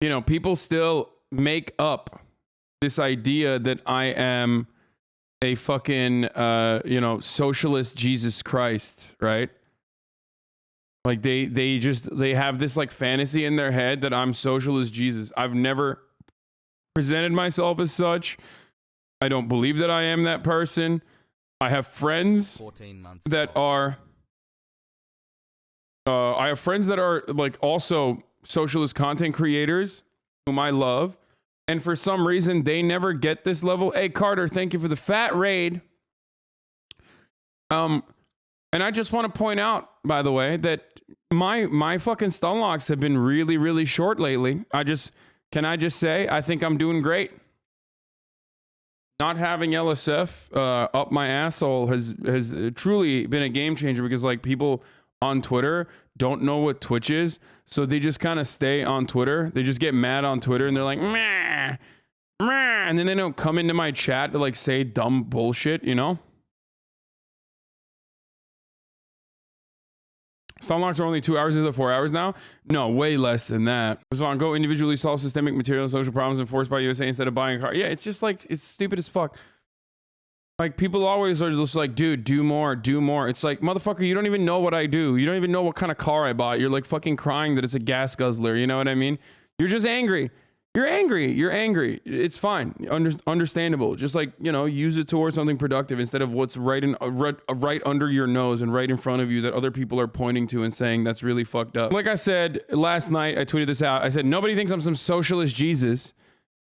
you know, people still make up this idea that I am a fucking, you know, socialist Jesus Christ, right? Like they have this like fantasy in their head that I'm socialist Jesus. I've never presented myself as such. I don't believe that I am that person. I have friends that are, I have friends that are like also socialist content creators whom I love. And for some reason, they never get this level. Hey, Carter, thank you for the fat raid. And I just want to point out, by the way, that my fucking stun locks have been really, really short lately. Can I just say, I think I'm doing great. Not having LSF up my asshole has truly been a game changer, because like people on Twitter don't know what Twitch is, so they just kind of stay on Twitter. They just get mad on Twitter and they're like, meh, meh, and then they don't come into my chat to like say dumb bullshit, you know? Stun locks are only 2 hours, is it 4 hours now? No, way less than that. So on go individually solve systemic material and social problems enforced by USA instead of buying a car. Yeah, it's just like, it's stupid as fuck. Like, people always are just like, dude, do more, do more. It's like, motherfucker, you don't even know what I do. You don't even know what kind of car I bought. You're like fucking crying that it's a gas guzzler. You know what I mean? You're just angry. You're angry. You're angry. It's fine. Understandable. Just like, you know, use it towards something productive instead of what's right under your nose and right in front of you that other people are pointing to and saying that's really fucked up. Like I said last night, I tweeted this out. I said, nobody thinks I'm some socialist Jesus.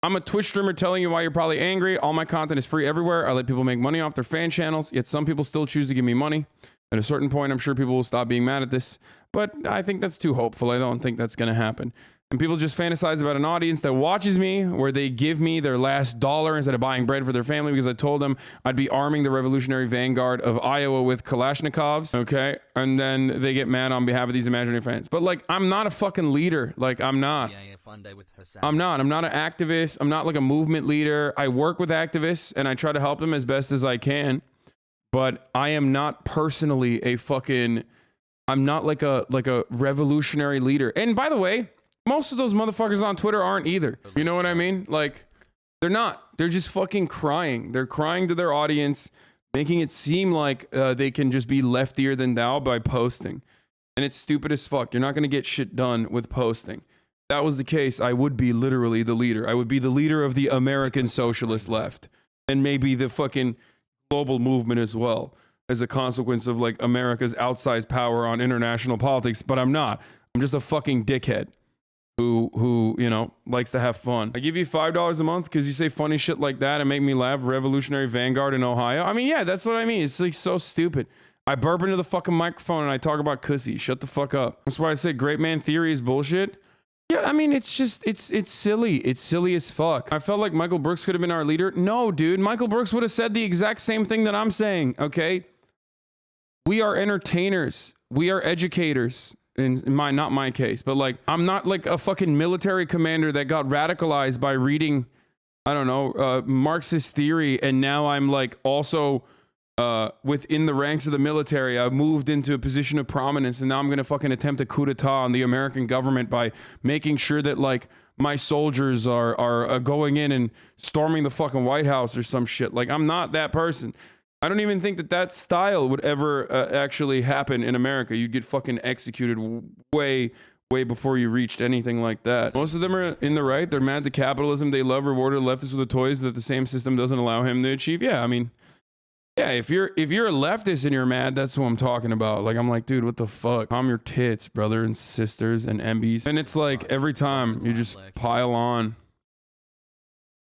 I'm a Twitch streamer telling you why you're probably angry. All my content is free everywhere. I let people make money off their fan channels, yet some people still choose to give me money. At a certain point, I'm sure people will stop being mad at this, but I think that's too hopeful. I don't think that's going to happen. And people just fantasize about an audience that watches me, where they give me their last dollar instead of buying bread for their family, because I told them I'd be arming the revolutionary vanguard of Iowa with Kalashnikovs, okay? And then they get mad on behalf of these imaginary fans. But like, I'm not a fucking leader. Like, I'm not. I'm not an activist. I'm not like a movement leader. I work with activists and I try to help them as best as I can. But I am not personally a fucking, I'm not like a revolutionary leader. And by the way, most of those motherfuckers on Twitter aren't either. You know what I mean? Like, they're not. They're just fucking crying. They're crying to their audience, making it seem like they can just be leftier than thou by posting. And it's stupid as fuck. You're not going to get shit done with posting. If that was the case, I would be literally the leader. I would be the leader of the American socialist left. And maybe the fucking global movement as well, as a consequence of like America's outsized power on international politics. But I'm not. I'm just a fucking dickhead who you know, likes to have fun. I give you $5 a month because you say funny shit like that and make me laugh. Revolutionary Vanguard in Ohio. I mean, yeah, that's what I mean. It's like so stupid. I burp into the fucking microphone and I talk about cussy. Shut the fuck up. That's why I say great man theory is bullshit. Yeah, I mean, it's just, it's silly. It's silly as fuck. I felt like Michael Brooks could have been our leader. No, dude. Michael Brooks would have said the exact same thing that I'm saying, okay? We are entertainers. We are educators. In not my case, but like, I'm not like a fucking military commander that got radicalized by reading, I don't know, Marxist theory. And now I'm like also within the ranks of the military. I moved into a position of prominence, and now I'm going to fucking attempt a coup d'etat on the American government by making sure that like my soldiers are going in and storming the fucking White House or some shit. Like, I'm not that person. I don't even think that style would ever actually happen in America. You'd get fucking executed way before you reached anything like that. Most of them are in the right. They're mad at capitalism. They love rewarded leftists with the toys that the same system doesn't allow him to achieve. Yeah, I mean, yeah, if you're a leftist and you're mad, that's what I'm talking about. Like, I'm like, dude, what the fuck? I'm your tits, brother and sisters and MBs. And it's like every time you just pile on.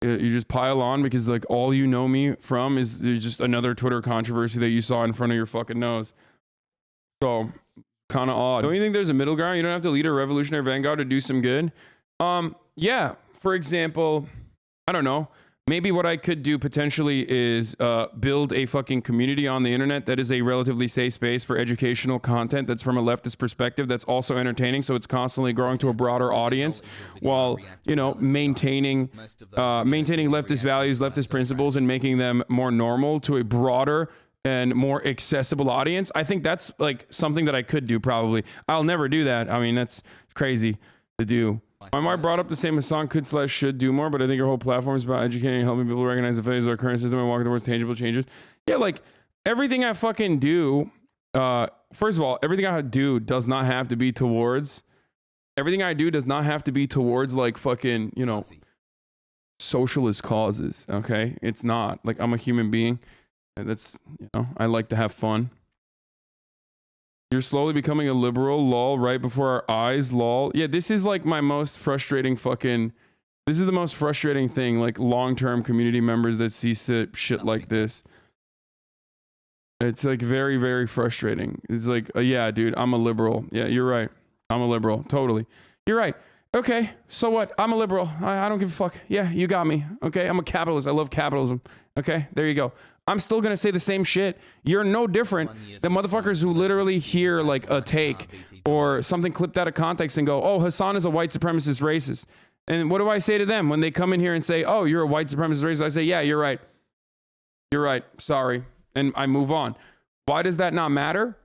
You just pile on because like all you know me from is just another Twitter controversy that you saw in front of your fucking nose. So kind of odd. Don't you think there's a middle ground? You don't have to lead a revolutionary vanguard to do some good. Yeah. For example, I don't know. Maybe what I could do potentially is build a fucking community on the internet that is a relatively safe space for educational content that's from a leftist perspective, that's also entertaining, so it's constantly growing to a broader audience while, you know, maintaining leftist values, leftist principles, and making them more normal to a broader and more accessible audience. I think that's like something that I could do probably. I'll never do that. I mean, that's crazy to do. My wife brought up the same Hassan could / should do more, but I think your whole platform is about educating and helping people recognize the failures of our current system and walking towards tangible changes. Yeah, like everything I fucking do, first of all, everything I do does not have to be towards, like fucking, you know, socialist causes, okay? It's not. Like, I'm a human being. And that's, you know, I like to have fun. You're slowly becoming a liberal, lol, right before our eyes, lol. Yeah, this is like my most frustrating fucking... This is the most frustrating thing, like long-term community members that see shit like this. It's like very, very frustrating. It's like, yeah, dude, I'm a liberal. Yeah, you're right. I'm a liberal. Totally. You're right. Okay, so what? I'm a liberal. I don't give a fuck. Yeah, you got me. Okay, I'm a capitalist. I love capitalism. Okay, there you go. I'm still gonna say the same shit. You're no different than motherfuckers who literally hear like a take or something clipped out of context and go, oh, Hasan is a white supremacist racist. And what do I say to them when they come in here and say, oh, you're a white supremacist racist? I say, yeah, you're right. You're right. Sorry. And I move on. Why does that not matter?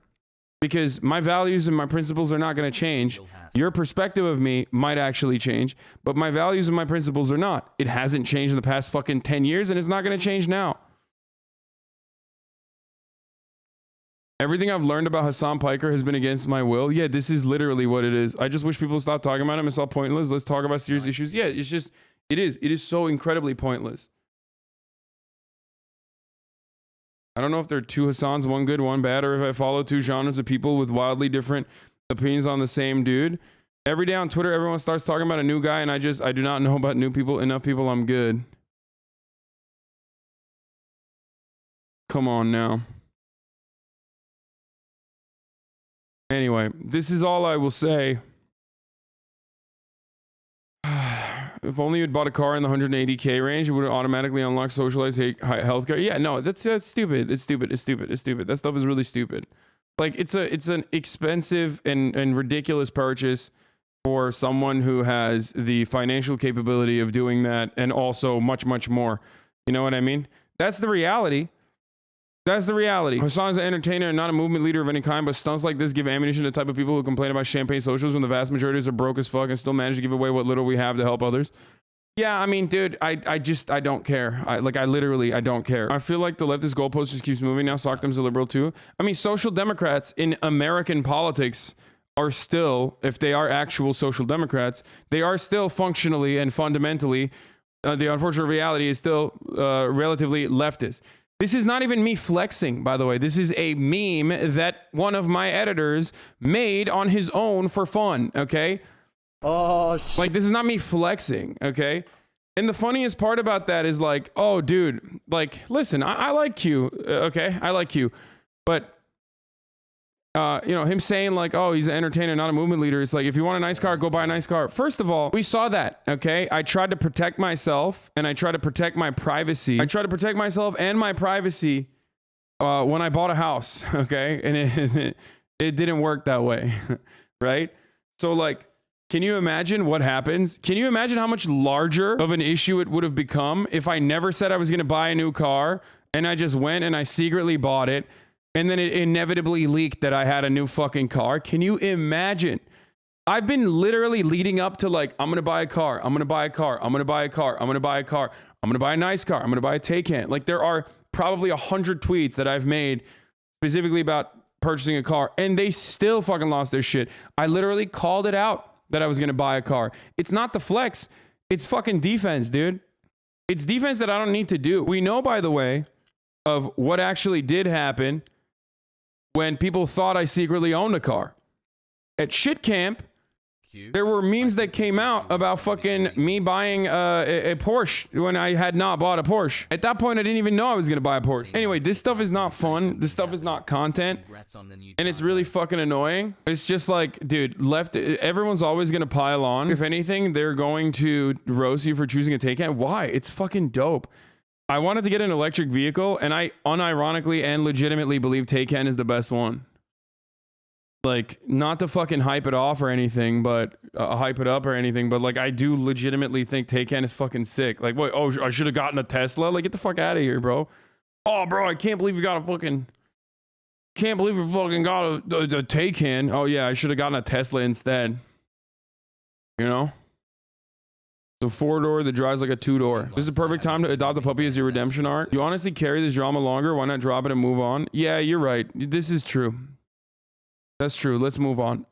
Because my values and my principles are not going to change. Your perspective of me might actually change, but my values and my principles are not. It hasn't changed in the past fucking 10 years, and it's not going to change now. Everything I've learned about Hasan Piker has been against my will. Yeah, this is literally what it is. I just wish people stop talking about him. It's all pointless. Let's talk about serious issues. Yeah, it's just, it is so incredibly pointless. I don't know if there are two Hassans, one good, one bad, or if I follow two genres of people with wildly different opinions on the same dude. Every day on Twitter, everyone starts talking about a new guy, and I do not know about new people. Enough people, I'm good. Come on now. Anyway, this is all I will say. If only you'd bought a car in the 180K range, it would automatically unlock socialized healthcare. Yeah, no, that's stupid. It's stupid. That stuff is really stupid. Like, it's an expensive and ridiculous purchase for someone who has the financial capability of doing that, and also much, much more. You know what I mean? That's the reality. That's the reality. Hasan's an entertainer and not a movement leader of any kind, but stunts like this give ammunition to the type of people who complain about champagne socials when the vast majority are broke as fuck and still manage to give away what little we have to help others. Yeah, I mean, dude, I don't care. I literally don't care. I feel like the leftist goalpost just keeps moving now. Sockdom's a liberal too. I mean, social democrats in American politics are still, if they are actual social democrats, they are still functionally and fundamentally, the unfortunate reality is still relatively leftist. This is not even me flexing, by the way. This is a meme that one of my editors made on his own for fun, okay? Oh, shit. Like, this is not me flexing, okay? And the funniest part about that is like, oh, dude, like, listen, I like Q, okay? I like Q. But, you know, him saying like, oh, he's an entertainer, not a movement leader. It's like, if you want a nice car, go buy a nice car. First of all, we saw that, okay? I tried to protect myself and I tried to protect my privacy. I tried to protect myself and my privacy when I bought a house, okay? And it didn't work that way, right? So like, can you imagine what happens? Can you imagine how much larger of an issue it would have become if I never said I was going to buy a new car and I just went and I secretly bought it? And then it inevitably leaked that I had a new fucking car. Can you imagine? I've been literally leading up to like, I'm going to buy a car. I'm going to buy a car. I'm going to buy a car. I'm going to buy a car. I'm going to buy a nice car. I'm going to buy a Taycan. Like, there are probably 100 tweets that I've made specifically about purchasing a car, and they still fucking lost their shit. I literally called it out that I was going to buy a car. It's not the flex. It's fucking defense, dude. It's defense that I don't need to do. We know, by the way, of what actually did happen when people thought I secretly owned a car. At shit camp, there were memes that came out about fucking me buying a Porsche when I had not bought a Porsche. At that point, I didn't even know I was going to buy a Porsche. Anyway, this stuff is not fun. This stuff is not content. And it's really fucking annoying. It's just like, dude, everyone's always going to pile on. If anything, they're going to roast you for choosing a Taycan. Why? It's fucking dope. I wanted to get an electric vehicle, and I unironically and legitimately believe Taycan is the best one. Like, not to fucking hype it off or anything, but hype it up or anything, but like, I do legitimately think Taycan is fucking sick. Like, what? Oh, I should have gotten a Tesla. Like, get the fuck out of here, bro. Oh, bro, I can't believe you got a fucking. Can't believe you fucking got a Taycan. Oh yeah, I should have gotten a Tesla instead. You know. The 4-door that drives like a 2-door. This is the perfect time to adopt the puppy as your redemption arc. You honestly carry this drama longer. Why not drop it and move on? Yeah, you're right. This is true. That's true. Let's move on.